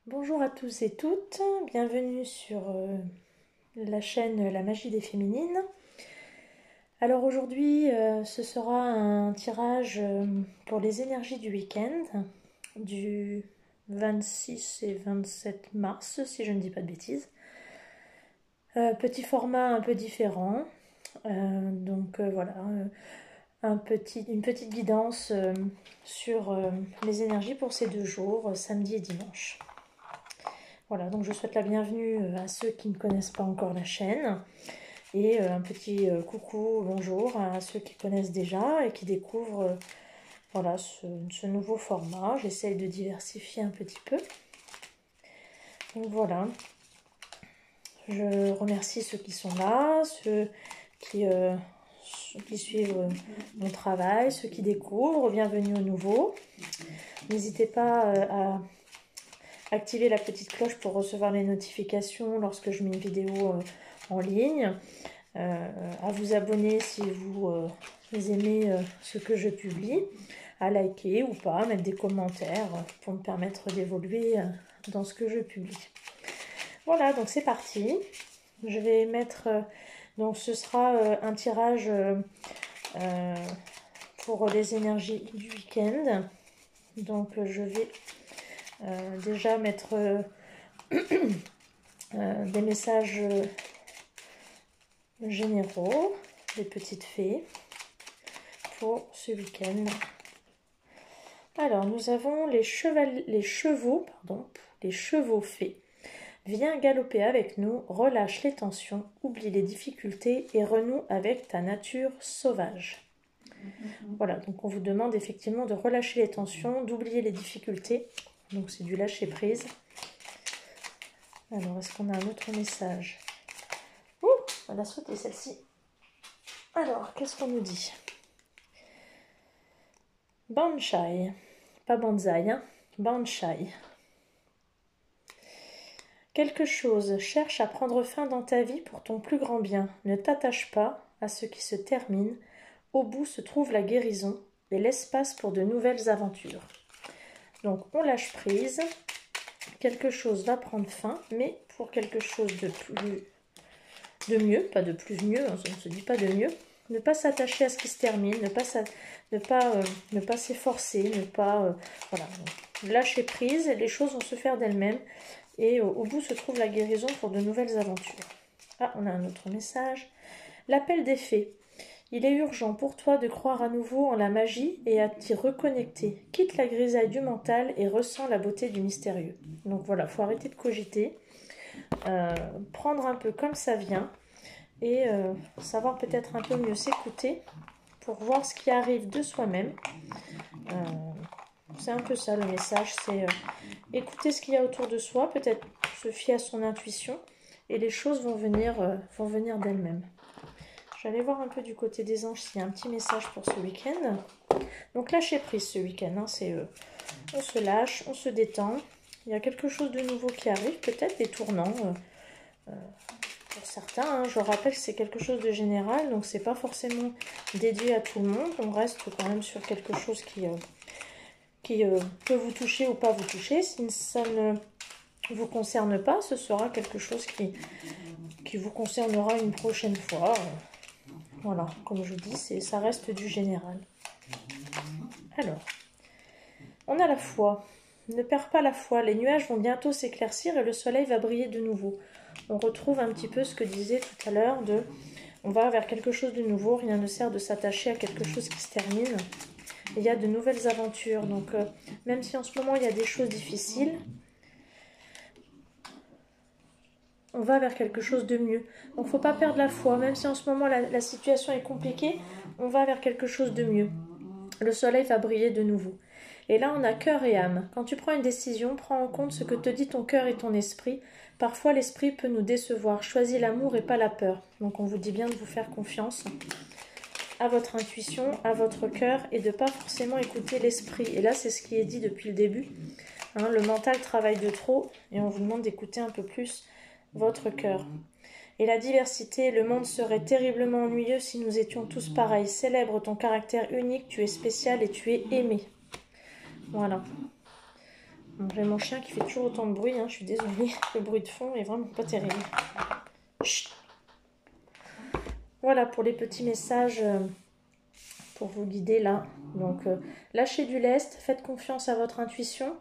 Bonjour à tous et toutes, bienvenue sur la chaîne La Magie des Féminines. Alors aujourd'hui, ce sera un tirage pour les énergies du week-end du 26 et 27 mars, si je ne dis pas de bêtises. Petit format un peu différent, voilà, une petite guidance sur les énergies pour ces 2 jours, samedi et dimanche. Voilà, donc je souhaite la bienvenue à ceux qui ne connaissent pas encore la chaîne et un petit coucou, bonjour à ceux qui connaissent déjà et qui découvrent voilà, ce nouveau format. J'essaye de diversifier un petit peu. Donc voilà, je remercie ceux qui sont là, ceux qui suivent mon travail, ceux qui découvrent, bienvenue aux nouveaux. N'hésitez pas à activer la petite cloche pour recevoir les notifications lorsque je mets une vidéo en ligne, à vous abonner si vous aimez ce que je publie, à liker ou pas, mettre des commentaires pour me permettre d'évoluer dans ce que je publie. Voilà, donc c'est parti. Je vais mettre, donc ce sera un tirage pour les énergies du week-end. Donc je vais déjà mettre des messages généraux, des petites fées pour ce week-end. Alors nous avons les chevaux fées. Viens galoper avec nous, relâche les tensions, oublie les difficultés et renoue avec ta nature sauvage. Voilà, donc on vous demande effectivement de relâcher les tensions, d'oublier les difficultés. Donc c'est du lâcher prise. Alors, est-ce qu'on a un autre message? Ouh, on a sauté celle-ci. Alors, qu'est-ce qu'on nous dit? Banshai. Pas bonsaï, hein? Banshai. Quelque chose cherche à prendre fin dans ta vie pour ton plus grand bien. Ne t'attache pas à ce qui se termine. Au bout se trouve la guérison et l'espace pour de nouvelles aventures. Donc, on lâche prise. Quelque chose va prendre fin, mais pour quelque chose de mieux, pas de plus mieux, on ne se dit pas de mieux. Ne pas s'attacher à ce qui se termine, ne pas s'efforcer, voilà, lâcher prise, les choses vont se faire d'elles-mêmes et au bout se trouve la guérison pour de nouvelles aventures. Ah, on a un autre message. L'appel des fées. Il est urgent pour toi de croire à nouveau en la magie et à t'y reconnecter. Quitte la grisaille du mental et ressens la beauté du mystérieux. Donc voilà, il faut arrêter de cogiter, prendre un peu comme ça vient et savoir peut-être un peu mieux s'écouter pour voir ce qui arrive de soi-même. C'est un peu ça le message, c'est écouter ce qu'il y a autour de soi, peut-être se fier à son intuition et les choses vont venir d'elles-mêmes. J'allais voir un peu du côté des anges s'il y a un petit message pour ce week-end. Donc lâcher prise ce week-end, hein, c'est on se lâche, on se détend. Il y a quelque chose de nouveau qui arrive, peut-être des tournants pour certains. Hein. Je rappelle que c'est quelque chose de général, donc c'est pas forcément dédié à tout le monde. On reste quand même sur quelque chose qui peut vous toucher ou pas vous toucher. Si ça ne vous concerne pas, ce sera quelque chose qui vous concernera une prochaine fois. Voilà, comme je dis, ça reste du général. Alors, on a la foi. Ne perds pas la foi, les nuages vont bientôt s'éclaircir et le soleil va briller de nouveau. On retrouve un petit peu ce que disait tout à l'heure on va vers quelque chose de nouveau, rien ne sert de s'attacher à quelque chose qui se termine. Il y a de nouvelles aventures, donc même si en ce moment il y a des choses difficiles, on va vers quelque chose de mieux. Donc il ne faut pas perdre la foi, même si en ce moment la situation est compliquée, on va vers quelque chose de mieux. Le soleil va briller de nouveau. Et là, on a cœur et âme. Quand tu prends une décision, prends en compte ce que te dit ton cœur et ton esprit. Parfois, l'esprit peut nous décevoir. Choisis l'amour et pas la peur. Donc, on vous dit bien de vous faire confiance à votre intuition, à votre cœur et de ne pas forcément écouter l'esprit. Et là, c'est ce qui est dit depuis le début. Hein, le mental travaille de trop et on vous demande d'écouter un peu plus votre cœur. Et la diversité, le monde serait terriblement ennuyeux si nous étions tous pareils. Célèbre ton caractère unique, tu es spécial et tu es aimé. Voilà. J'ai mon chien qui fait toujours autant de bruit, hein, je suis désolée, le bruit de fond est vraiment pas terrible. Chut. Voilà pour les petits messages pour vous guider là. Donc lâchez du lest, faites confiance à votre intuition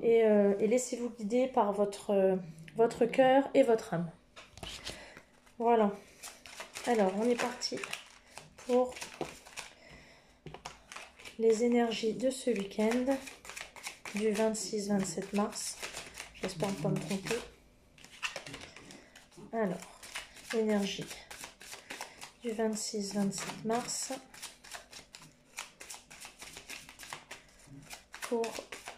et laissez-vous guider par votre cœur et votre âme. Voilà. Alors on est parti pour les énergies de ce week-end du 26-27 mars. J'espère ne pas me tromper. Alors, énergie du 26-27 mars pour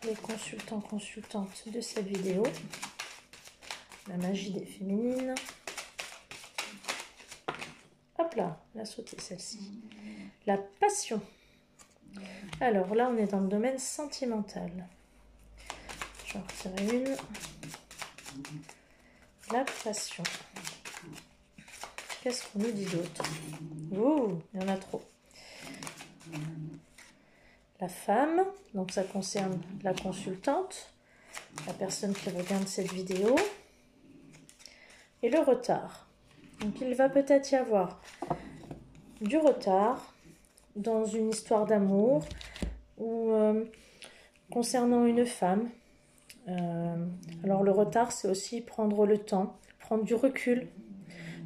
les consultants, consultantes de cette vidéo. La magie des féminines. Hop là, elle a sauté celle-ci. La passion. Alors là, on est dans le domaine sentimental. J'en retirerai une. La passion. Qu'est-ce qu'on nous dit d'autre? Ouh, il y en a trop. La femme, donc ça concerne la consultante, la personne qui regarde cette vidéo. Et le retard. Donc il va peut-être y avoir du retard dans une histoire d'amour ou concernant une femme. Alors le retard, c'est aussi prendre le temps, prendre du recul,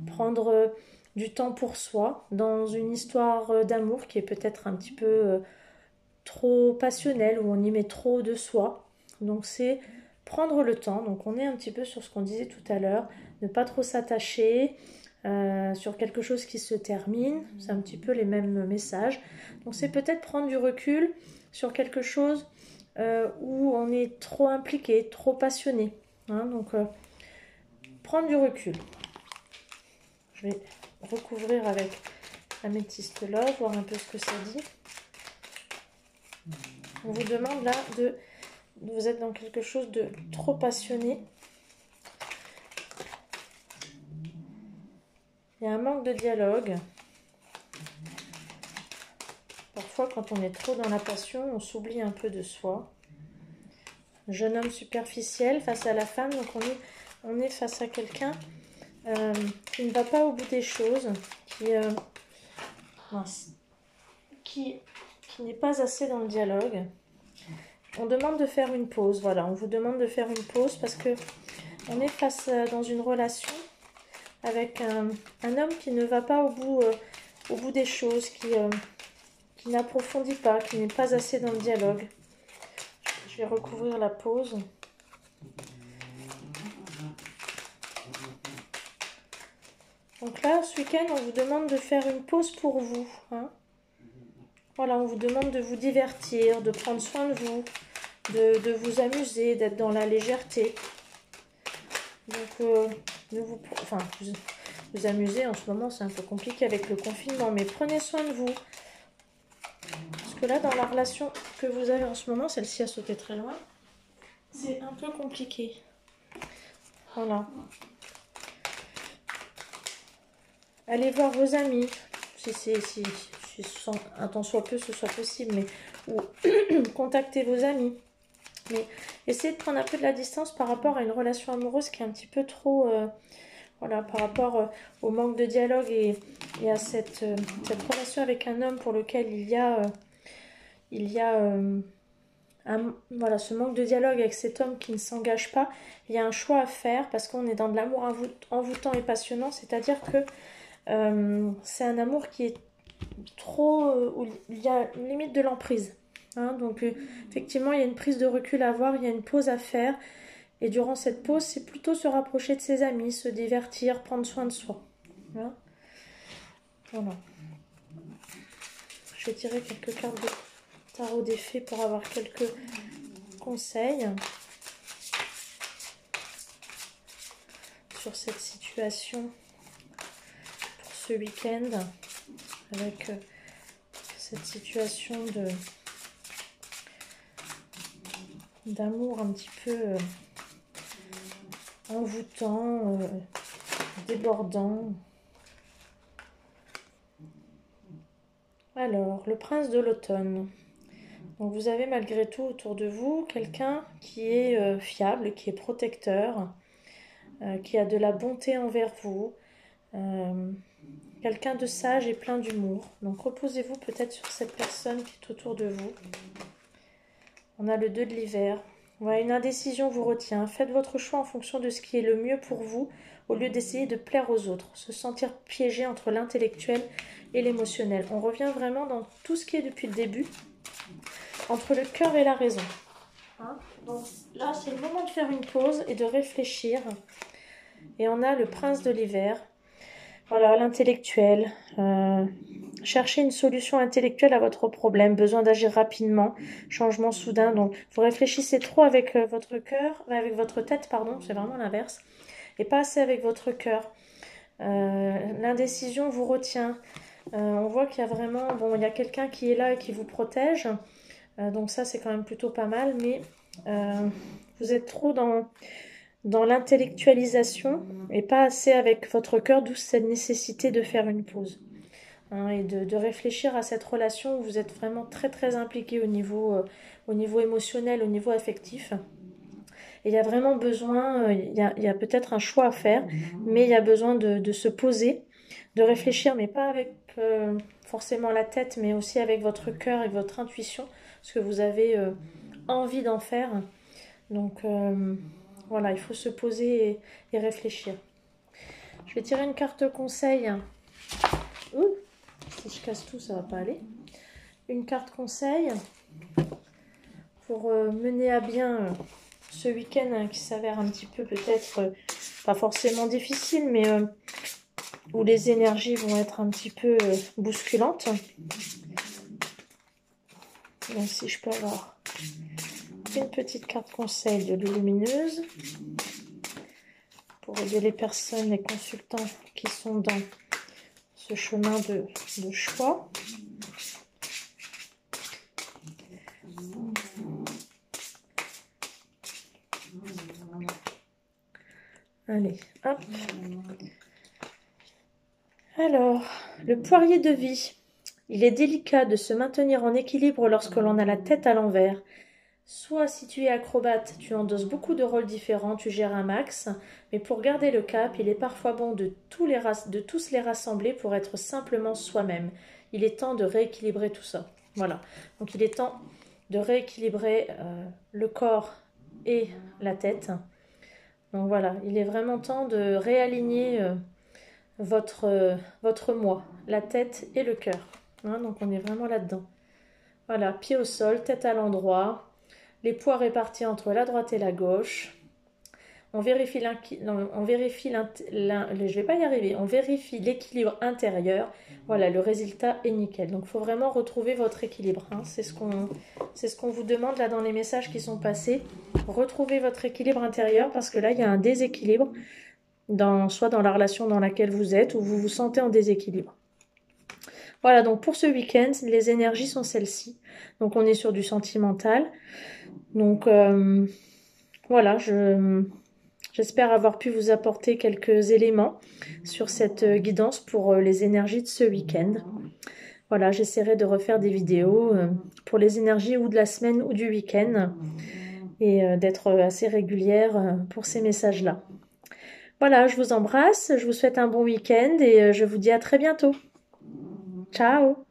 prendre du temps pour soi dans une histoire d'amour qui est peut-être un petit peu trop passionnelle, où on y met trop de soi. Donc c'est prendre le temps. Donc on est un petit peu sur ce qu'on disait tout à l'heure, ne pas trop s'attacher sur quelque chose qui se termine. C'est un petit peu les mêmes messages. Donc c'est peut-être prendre du recul sur quelque chose où on est trop impliqué, trop passionné. Hein, donc prendre du recul. Je vais recouvrir avec l'améthyste love, voir un peu ce que ça dit. On vous demande là vous êtes dans quelque chose de trop passionné. Il y a un manque de dialogue. Parfois, quand on est trop dans la passion, on s'oublie un peu de soi. Jeune homme superficiel face à la femme, donc on est face à quelqu'un qui ne va pas au bout des choses, qui n'est pas assez dans le dialogue. On demande de faire une pause, voilà, on vous demande de faire une pause parce que on est face dans une relation avec un homme qui ne va pas au bout des choses, qui n'approfondit pas, qui n'est pas assez dans le dialogue. Je vais recouvrir la pause. Donc là, ce week-end, on vous demande de faire une pause pour vous. Hein. Voilà, on vous demande de vous divertir, de prendre soin de vous, de vous amuser, d'être dans la légèreté. Donc, vous amuser en ce moment, c'est un peu compliqué avec le confinement, mais prenez soin de vous. Parce que là, dans la relation que vous avez en ce moment, celle-ci a sauté très loin, c'est un peu compliqué. Voilà. Allez voir vos amis, si un temps soit peu, ce soit possible, mais ou contactez vos amis. Mais essayez de prendre un peu de la distance par rapport à une relation amoureuse qui est un petit peu trop... voilà, par rapport au manque de dialogue et à cette relation avec un homme pour lequel il y a voilà, ce manque de dialogue avec cet homme qui ne s'engage pas. Il y a un choix à faire parce qu'on est dans de l'amour envoûtant et passionnant, c'est-à-dire que c'est un amour qui est trop... où il y a une limite de l'emprise. Hein, donc effectivement, il y a une prise de recul à avoir, il y a une pause à faire. Et durant cette pause, c'est plutôt se rapprocher de ses amis, se divertir, prendre soin de soi. Hein, voilà. Je vais tirer quelques cartes de tarot des fées pour avoir quelques conseils sur cette situation pour ce week-end avec cette situation d'amour un petit peu envoûtant, débordant. Alors, le prince de l'automne. Donc vous avez malgré tout autour de vous quelqu'un qui est fiable, qui est protecteur, qui a de la bonté envers vous, quelqu'un de sage et plein d'humour. Donc reposez-vous peut-être sur cette personne qui est autour de vous. On a le 2 de l'hiver. Voilà, une indécision vous retient. Faites votre choix en fonction de ce qui est le mieux pour vous, au lieu d'essayer de plaire aux autres. Se sentir piégé entre l'intellectuel et l'émotionnel. On revient vraiment dans tout ce qui est depuis le début, entre le cœur et la raison. Donc là, c'est le moment de faire une pause et de réfléchir. Et on a le prince de l'hiver. Voilà, l'intellectuel. Cherchez une solution intellectuelle à votre problème. Besoin d'agir rapidement. Changement soudain. Donc, vous réfléchissez trop avec votre cœur, avec votre tête, pardon. C'est vraiment l'inverse. Et pas assez avec votre cœur. L'indécision vous retient. On voit qu'il y a vraiment... Bon, il y a quelqu'un qui est là et qui vous protège. Donc ça, c'est quand même plutôt pas mal. Mais vous êtes trop dans l'intellectualisation et pas assez avec votre cœur, d'où cette nécessité de faire une pause. Et de réfléchir à cette relation où vous êtes vraiment très très impliqué au niveau émotionnel, au niveau affectif. Et il y a vraiment besoin, il y a peut-être un choix à faire, mais il y a besoin de se poser, de réfléchir, mais pas avec forcément la tête, mais aussi avec votre cœur et votre intuition, ce que vous avez envie d'en faire. Donc voilà, il faut se poser et réfléchir. Je vais tirer une carte conseil. Ouh, si je casse tout, ça va pas aller. Une carte conseil pour mener à bien ce week-end qui s'avère un petit peu peut-être pas forcément difficile, mais où les énergies vont être un petit peu bousculantes. Donc si je peux avoir une petite carte conseil de lumineuse pour aider les personnes, les consultants qui sont dans ce chemin de choix. Allez, hop. Alors, le poirier de vie. Il est délicat de se maintenir en équilibre lorsque l'on a la tête à l'envers. Soit si tu es acrobate, tu endosses beaucoup de rôles différents, tu gères un max, mais pour garder le cap, il est parfois bon de tous les rassembler pour être simplement soi-même. Il est temps de rééquilibrer tout ça. Voilà. Donc il est temps de rééquilibrer le corps et la tête. Donc voilà, il est vraiment temps de réaligner votre moi, la tête et le cœur. Donc on est vraiment là-dedans. Voilà, pied au sol, tête à l'endroit. Les poids répartis entre la droite et la gauche. On vérifie l'équilibre intérieur. Voilà, le résultat est nickel. Donc, il faut vraiment retrouver votre équilibre. C'est ce qu'on vous demande là dans les messages qui sont passés. Retrouvez votre équilibre intérieur parce que là, il y a un déséquilibre, soit dans la relation dans laquelle vous êtes ou vous vous sentez en déséquilibre. Voilà, donc pour ce week-end, les énergies sont celles-ci. Donc, on est sur du sentimental. Donc, voilà, j'espère avoir pu vous apporter quelques éléments sur cette guidance pour les énergies de ce week-end. Voilà, j'essaierai de refaire des vidéos pour les énergies ou de la semaine ou du week-end et d'être assez régulière pour ces messages-là. Voilà, je vous embrasse, je vous souhaite un bon week-end et je vous dis à très bientôt. Ciao!